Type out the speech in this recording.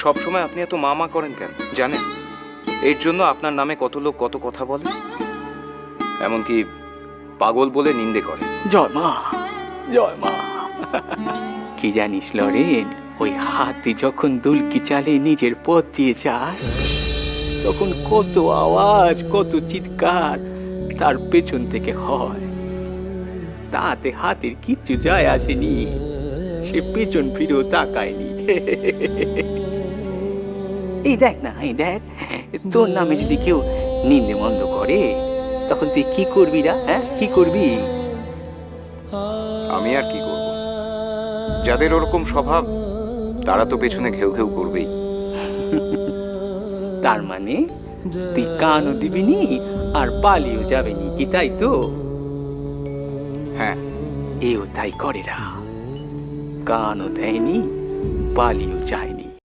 সবসময় আপনি এত মা করেন কেন জানেন? এর জন্য আপনার নামে কত লোক কত কথা বলে, এমনকি পাগল বলে নিন্দে করে। জয় মা, জয় মা। কি জানিস লরেন, ওই হাতি যখন দুলকি চালে নিজের পথ দিয়ে যায়, তখন কত আওয়াজ, কত চিৎকার তার পেছন থেকে হয়। তাতে হাতির কিচ্ছু যায় আসেনি, সে পেছন ফিরেও তাকায়নি। এই দেখ না, এই দেখ, তোর নামে যদি কেউ নিন্দে মন্দ করে, তখন তুই কি করবি রা? হ্যাঁ, কি করবি? আমি আর কি করব? যাদের ওরকম স্বভাব তারা তো পেছনে ঘেউ ঘেউ করবেই। তার মানে তুই কানও দিবিনি আর পালিয়েও যাবেনি, কি তাই তো? হ্যাঁ, এও তাই করে রা, কানও দেয়নি, পালিয়েও যায়নি।